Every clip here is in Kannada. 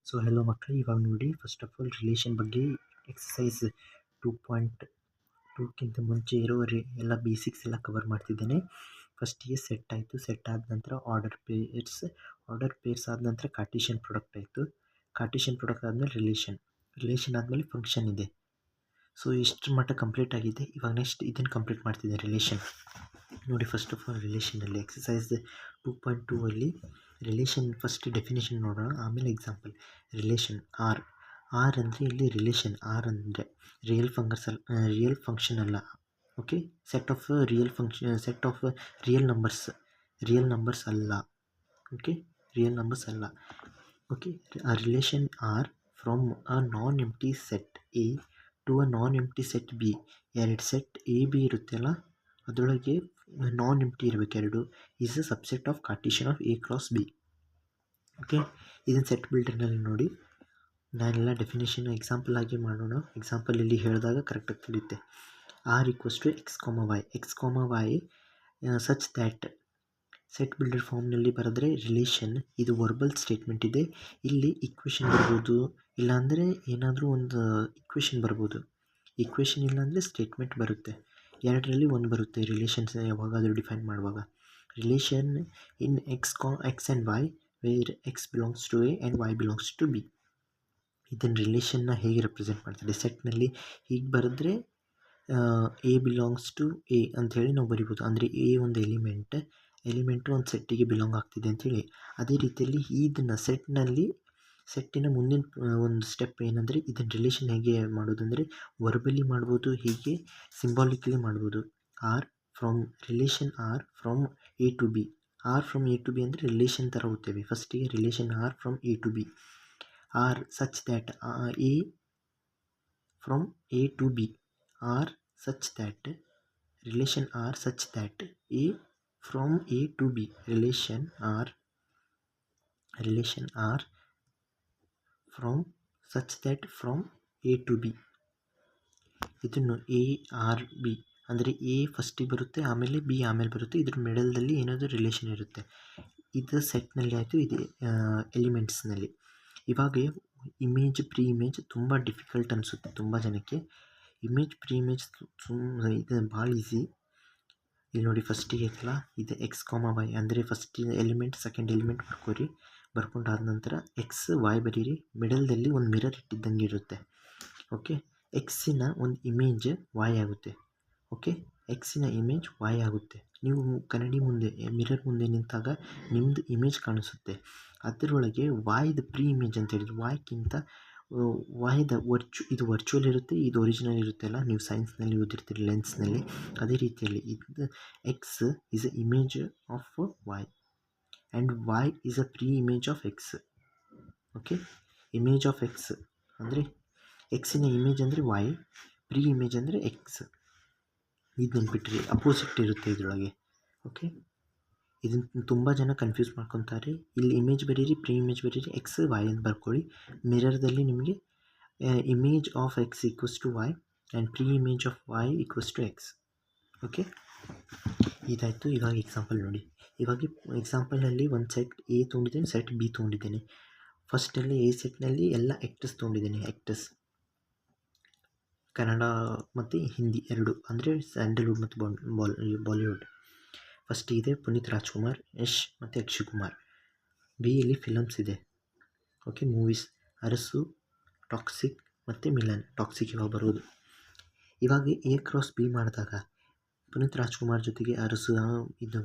ಸೊ ಹೆಲೋ ಮಕ್ಕಳು, ಇವಾಗ ನೋಡಿ ಫಸ್ಟ್ ಆಫ್ ಆಲ್ ರಿಲೇಷನ್ ಬಗ್ಗೆ ಎಕ್ಸಸೈಸ್ 2.2ಕ್ಕಿಂತ ಮುಂಚೆ ಇರೋ ಎಲ್ಲ ಬೇಸಿಕ್ಸ್ ಎಲ್ಲ ಕವರ್ ಮಾಡ್ತಿದ್ದೇನೆ. ಫಸ್ಟಿಗೆ ಸೆಟ್ ಆಯಿತು. ಸೆಟ್ ಆದ ನಂತರ ಆರ್ಡರ್ ಪೇರ್ಸ್ ಆದ ನಂತರ ಕಾರ್ಟೀಷಿಯನ್ ಪ್ರಾಡಕ್ಟ್ ಆಯಿತು. ಕಾರ್ಟೀಷಿಯನ್ ಪ್ರಾಡಕ್ಟ್ ಆದಮೇಲೆ ರಿಲೇಷನ್ ಆದಮೇಲೆ ಫಂಕ್ಷನ್ ಇದೆ. ಸೊ ಇಷ್ಟರ ಮಟ್ಟ ಕಂಪ್ಲೀಟ್ ಆಗಿದೆ. ಇವಾಗ ನೆಕ್ಸ್ಟ್ ಇದನ್ನು ಕಂಪ್ಲೀಟ್ ಮಾಡ್ತಿದ್ದೆ ರಿಲೇಷನ್. ನೋಡಿ ಫಸ್ಟ್ ಆಫ್ ಆಲ್ ರಿಲೇಷನಲ್ಲಿ ಎಕ್ಸಸೈಸ್ 2.2 ಅಲ್ಲಿ ರಿಲೇಷನ್ ಫಸ್ಟ್ ಡೆಫಿನೇಷನ್ ನೋಡೋಣ, ಆಮೇಲೆ ಎಕ್ಸಾಂಪಲ್. ರಿಲೇಷನ್ ಆರ್ ಅಂದರೆ ಇಲ್ಲಿ ರಿಲೇಷನ್ ಆರ್ ಅಂದರೆ ರಿಯಲ್ ಫಂಕ್ಷನ್ ಅಲ್ಲ. Okay, set of real numbers ಅಲ್ಲ. ಓಕೆ, ರಿಯಲ್ ನಂಬರ್ಸ್ ಅಲ್ಲ. ಓಕೆ, ಆ relation R from a non empty set A to a non empty set B. ಎರಡು ಸೆಟ್ ಎ ಬಿ ಇರುತ್ತಲ್ಲ, ಅದರೊಳಗೆ ನಾನ್ ಎಂಪ್ಟಿ ಇರಬೇಕು ಎರಡು. Is a subset of Cartesian of A cross B. Okay, ಇದನ್ನು ಸೆಟ್ ಬಿಲ್ಡರ್ನಲ್ಲಿ ನೋಡಿ ನಾನೆಲ್ಲ ಡೆಫಿನೇಷನ್ ಎಕ್ಸಾಂಪಲ್ ಆಗಿ ಮಾಡೋಣ. ಎಕ್ಸಾಂಪಲ್ ಇಲ್ಲಿ ಹೇಳಿದಾಗ ಕರೆಕ್ಟಾಗಿ ತಿಳಿಯುತ್ತೆ. R equals to X comma Y such that. Set builder ಫಾರ್ಮ್ನಲ್ಲಿ ಬರೆದ್ರೆ ರಿಲೇಷನ್ ಇದು ವರ್ಬಲ್ ಸ್ಟೇಟ್ಮೆಂಟ್ ಇದೆ. ಇಲ್ಲಿ ಇಕ್ವೇಷನ್ ಬರ್ಬೋದು, ಇಲ್ಲಾಂದರೆ ಏನಾದರೂ ಒಂದು ಇಕ್ವೇಷನ್ ಬರ್ಬೋದು. ಇಕ್ವೇಷನ್ ಇಲ್ಲಾಂದರೆ ಸ್ಟೇಟ್ಮೆಂಟ್ ಬರುತ್ತೆ. ಎರಡರಲ್ಲಿ ಒಂದು ಬರುತ್ತೆ ರಿಲೇಷನ್ಸ್ ಯಾವಾಗಾದರೂ ಡಿಫೈನ್ ಮಾಡುವಾಗ. Relation in X and Y where X belongs to A and Y belongs to B. ಇದನ್ನು ರಿಲೇಷನ್ನ ಹೇಗೆ ರೆಪ್ರೆಸೆಂಟ್ ಮಾಡ್ತಾರೆ? ಸೆಟ್ನಲ್ಲಿ ಹೀಗೆ ಬರೆದ್ರೆ ಎ ಬಿಲಾಂಗ್ಸ್ ಟು ಎ ಅಂಥೇಳಿ ನಾವು ಬರಿಬೋದು. ಅಂದರೆ ಎ ಒಂದು ಎಲಿಮೆಂಟು ಒಂದು ಸೆಟ್ಟಿಗೆ ಬಿಲಾಂಗ್ ಆಗ್ತಿದೆ ಅಂಥೇಳಿ. ಅದೇ ರೀತಿಯಲ್ಲಿ ಇದನ್ನು ಸೆಟ್ಟಿನ ಮುಂದಿನ ಒಂದು ಸ್ಟೆಪ್ ಏನಂದರೆ ಇದನ್ನು ರಿಲೇಷನ್ ಹೇಗೆ ಮಾಡೋದಂದರೆ ವರ್ಬಲಿ ಮಾಡ್ಬೋದು, ಹೀಗೆ ಸಿಂಬಾಲಿಕಲಿ ಮಾಡ್ಬೋದು. Relation R from A to B. R from A to B ಅಂದರೆ ರಿಲೇಷನ್ ಥರ ಓದ್ತೇವೆ. ಫಸ್ಟಿಗೆ relation R from A to B. R such that A from A to B. R such that relation R such that A from A to B. Relation R from such that from A to B. ಇದನ್ನು ಎ ಆರ್ ಬಿ ಅಂದರೆ ಎ ಫಸ್ಟಿಗೆ ಬರುತ್ತೆ, ಆಮೇಲೆ ಬಿ ಆಮೇಲೆ ಬರುತ್ತೆ. ಇದ್ರ ಮಿಡಲ್ದಲ್ಲಿ ಏನಾದರೂ ರಿಲೇಷನ್ ಇರುತ್ತೆ. ಇದು ಸೆಟ್ನಲ್ಲಿ ಆಯಿತು, ಇದು ಎಲಿಮೆಂಟ್ಸ್ನಲ್ಲಿ. ಇವಾಗ ಪ್ರೀ ಇಮೇಜ್ ತುಂಬ ಡಿಫಿಕಲ್ಟ್ ಅನಿಸುತ್ತೆ ತುಂಬ ಜನಕ್ಕೆ. ಪ್ರೀ ಇಮೇಜ್ ಇದು ಭಾಳ ಈಸಿ. ಇಲ್ಲಿ ನೋಡಿ ಫಸ್ಟಿಗೆ ಐತಲ್ಲ, ಇದು ಎಕ್ಸ್ ಕಾಮ ವೈ ಅಂದರೆ ಫಸ್ಟ್ ಎಲಿಮೆಂಟ್ ಸೆಕೆಂಡ್ ಎಲಿಮೆಂಟ್ ಬರ್ಕೊಂಡಾದ ನಂತರ ಎಕ್ಸ್ ವೈ ಬರೀರಿ. ಮಿಡಲ್ದಲ್ಲಿ ಒಂದು ಮಿರರ್ ಇಟ್ಟಿದ್ದಂಗೆ ಇರುತ್ತೆ. ಓಕೆ, ಎಕ್ಸಿನ ಒಂದು ಇಮೇಜ್ ವೈ ಆಗುತ್ತೆ. ಓಕೆ, ಎಕ್ಸಿನ ಇಮೇಜ್ ವೈ ಆಗುತ್ತೆ. ನೀವು ಕನ್ನಡಿ ಮುಂದೆ ಮಿರರ್ ಮುಂದೆ ನಿಂತಾಗ ನಿಮ್ಮದು ಇಮೇಜ್ ಕಾಣಿಸುತ್ತೆ. ಅದರೊಳಗೆ ವಾಯ್ದು ಪ್ರೀ ಇಮೇಜ್ ಅಂತ ಹೇಳಿದ್ರು. ಇದು ವರ್ಚುವಲ್ ಇರುತ್ತೆ, ಇದು ಒರಿಜಿನಲ್ ಇರುತ್ತೆ ಅಲ್ಲ. ನೀವು ಸೈನ್ಸ್ನಲ್ಲಿ ಓದಿರ್ತೀರಿ ಲೆನ್ಸ್ನಲ್ಲಿ. ಅದೇ ರೀತಿಯಲ್ಲಿ ಇದು X is a image of Y and Y is a pre image of X. Okay, image of X ಅಂದರೆ ಎಕ್ಸಿನ ಇಮೇಜ್ ಅಂದರೆ ವೈ, ಪ್ರೀ ಇಮೇಜ್ ಅಂದರೆ ಎಕ್ಸ್. ಇದು ನೆನ್ಪಿಟ್ರಿ, ಅಪೋಸಿಟ್ ಇರುತ್ತೆ ಇದರೊಳಗೆ. ಓಕೆ, ಇದನ್ನು ತುಂಬ ಜನ ಕನ್ಫ್ಯೂಸ್ ಮಾಡ್ಕೊತಾರೆ. ಇಲ್ಲಿ ಇಮೇಜ್ ಬರೀರಿ, ಪ್ರೀ ಇಮೇಜ್ ಬರೀರಿ, ಎಕ್ಸ್ ವೈ ಅಂತ ಬರ್ಕೊಳ್ಳಿ. ಮಿರರ್ದಲ್ಲಿ ನಿಮಗೆ image of X equals to Y and pre image of Y equals to X. Okay, ಇದಾಯಿತು. ಇವಾಗ ಎಕ್ಸಾಂಪಲ್ ನೋಡಿ. ಇವಾಗ ಎಕ್ಸಾಂಪಲ್ನಲ್ಲಿ ಒಂದು ಸೆಟ್ ಎ ತೊಗೊಂಡಿದ್ದೇನೆ, ಸೆಟ್ ಬಿ ತೊಗೊಂಡಿದ್ದೇನೆ. ಫಸ್ಟಲ್ಲಿ ಎ ಸೆಟ್ನಲ್ಲಿ ಎಲ್ಲ ಆ್ಯಕ್ಟರ್ಸ್ ತೊಗೊಂಡಿದ್ದೇನೆ. ಕನ್ನಡ ಮತ್ತು ಹಿಂದಿ ಎರಡು, ಅಂದರೆ ಸ್ಯಾಂಡಲ್ವುಡ್ ಮತ್ತು ಬಾಲಿವುಡ್. ಫಸ್ಟ್ ಇದೆ ಪುನೀತ್ ರಾಜ್ಕುಮಾರ್, ಯಶ್ ಮತ್ತು ಅಕ್ಷಯ್ ಕುಮಾರ್. ಬಿಯಲ್ಲಿ ಫಿಲಮ್ಸ್ ಇದೆ. ಓಕೆ, ಮೂವೀಸ್ ಅರಸು, ಟಾಕ್ಸಿಕ್ ಮತ್ತು ಮಿಲನ್. ಟಾಕ್ಸಿಕ್ ಇವಾಗ ಬರೋದು. ಇವಾಗ ಎ ಕ್ರಾಸ್ ಬಿ ಮಾಡಿದಾಗ ಪುನೀತ್ ರಾಜ್ಕುಮಾರ್ ಜೊತೆಗೆ ಅರಸು ಇದು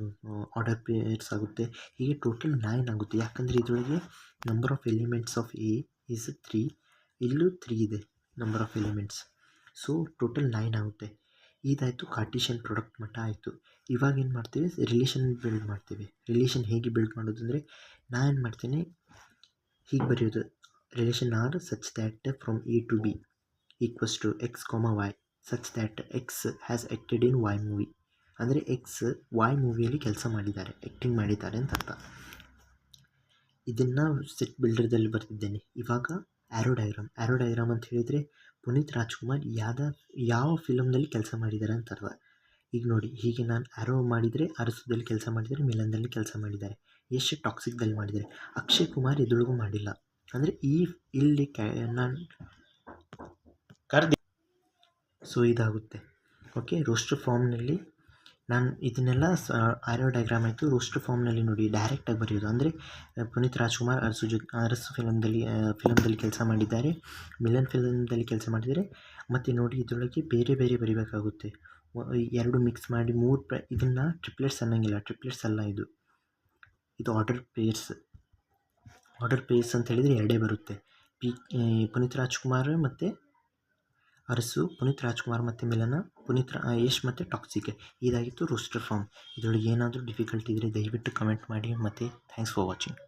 ಆರ್ಡರ್ ಪೇರ್ಸ್ ಆಗುತ್ತೆ. ಹೀಗೆ ಟೋಟಲ್ 9 ಆಗುತ್ತೆ. ಯಾಕಂದರೆ ಇದರೊಳಗೆ number of elements of A is 3. ಇಲ್ಲೂ 3 ಇದೆ number of elements. So total 9 ಆಗುತ್ತೆ. ಇದಾಯಿತು, ಕಾರ್ಟೀಷಿಯನ್ ಪ್ರಾಡಕ್ಟ್ ಮಟ್ಟ ಆಯಿತು. ಇವಾಗ ಏನು ಮಾಡ್ತೀವಿ, ರಿಲೇಷನ್ ಬಿಲ್ಡ್ ಮಾಡ್ತೀವಿ. ರಿಲೇಷನ್ ಹೇಗೆ ಬಿಲ್ಡ್ ಮಾಡೋದು ಅಂದರೆ ನಾನು ಏನು ಮಾಡ್ತೀನಿ, ಹೀಗೆ ಬರೆಯೋದು. Relation R such that from A to B equals to X comma Y such that X has acted in Y movie. ಅಂದರೆ ಎಕ್ಸ್ ವೈ ಮೂವಿಯಲ್ಲಿ ಕೆಲಸ ಮಾಡಿದ್ದಾರೆ, ಆ್ಯಕ್ಟಿಂಗ್ ಮಾಡಿದ್ದಾರೆ ಅಂತ ಅರ್ಥ. ಇದನ್ನು ಸೆಟ್ ಬಿಲ್ಡರ್ದಲ್ಲಿ ಬರ್ತಿದ್ದೇನೆ. ಇವಾಗ ಆ್ಯರೋ ಡಯಾಗ್ರಾಮ್ ಅಂತ ಹೇಳಿದರೆ ಪುನೀತ್ ರಾಜ್ಕುಮಾರ್ ಯಾವ ಫಿಲಮ್ನಲ್ಲಿ ಕೆಲಸ ಮಾಡಿದ್ದಾರೆ ಅಂತ ಅರ್ಥ. ಈಗ ನೋಡಿ, ಹೀಗೆ ನಾನು ಆ್ಯರೋ ಮಾಡಿದರೆ ಅರಸುದಲ್ಲಿ ಕೆಲಸ ಮಾಡಿದ್ದಾರೆ, ಮಿಲನ್ದಲ್ಲಿ ಕೆಲಸ ಮಾಡಿದ್ದಾರೆ. ಯಶ್ ಟಾಕ್ಸಿಕ್ದಲ್ಲಿ ಮಾಡಿದ್ದಾರೆ. ಅಕ್ಷಯ್ ಕುಮಾರ್ ಇದ್ರೊಳಗೂ ಮಾಡಿಲ್ಲ. ಅಂದರೆ ಇಲ್ಲಿ ನಾನು ಕರೆದಿ ಸೊ ಇದಾಗುತ್ತೆ. ಓಕೆ, ರೋಸ್ಟರ್ ಫಾರ್ಮ್ನಲ್ಲಿ ನಾನು ಇದನ್ನೆಲ್ಲ ಆರೋ ಡಯಾಗ್ರಾಮ್ ಆಯಿತು. ರೋಸ್ಟರ್ ಫಾರ್ಮ್ನಲ್ಲಿ ನೋಡಿ ಡೈರೆಕ್ಟಾಗಿ ಬರೆಯೋದು. ಅಂದರೆ ಪುನೀತ್ ರಾಜ್ಕುಮಾರ್ ಅರಸು ಫಿಲಮ್ದಲ್ಲಿ ಕೆಲಸ ಮಾಡಿದ್ದಾರೆ, ಮಿಲನ್ ಫಿಲಮ್ದಲ್ಲಿ ಕೆಲಸ ಮಾಡಿದ್ದಾರೆ. ಮತ್ತು ನೋಡಿ ಇದರೊಳಗೆ ಬೇರೆ ಬೇರೆ ಬರಿಬೇಕಾಗುತ್ತೆ. 2 ಮಿಕ್ಸ್ ಮಾಡಿ 3 ಇದನ್ನು ಟ್ರಿಪ್ಲೆಟ್ಸ್ ಅನ್ನೋಂಗಿಲ್ಲ, ಟ್ರಿಪ್ಲೆಟ್ಸ್ ಅಲ್ಲ ಇದು ಆರ್ಡರ್ ಪೇರ್ಸ್ ಅಂತ ಹೇಳಿದರೆ 2 ಬರುತ್ತೆ. ಪುನೀತ್ ರಾಜ್ಕುಮಾರ್ ಮತ್ತು ಅರಸು, ಪುನೀತ್ ರಾಜ್ಕುಮಾರ್ ಮತ್ತು ಮಿಲನ, ಯಶ್ ಮತ್ತು ಟಾಕ್ಸಿಕ್. ಇದಾಗಿತ್ತು ರೋಸ್ಟರ್ ಫಾರ್ಮ್. ಇದರೊಳಗೆ ಏನಾದರೂ ಡಿಫಿಕಲ್ಟಿ ಇದ್ದರೆ ದಯವಿಟ್ಟು ಕಮೆಂಟ್ ಮಾಡಿ. ಮತ್ತು ಥ್ಯಾಂಕ್ಸ್ ಫಾರ್ ವಾಚಿಂಗ್.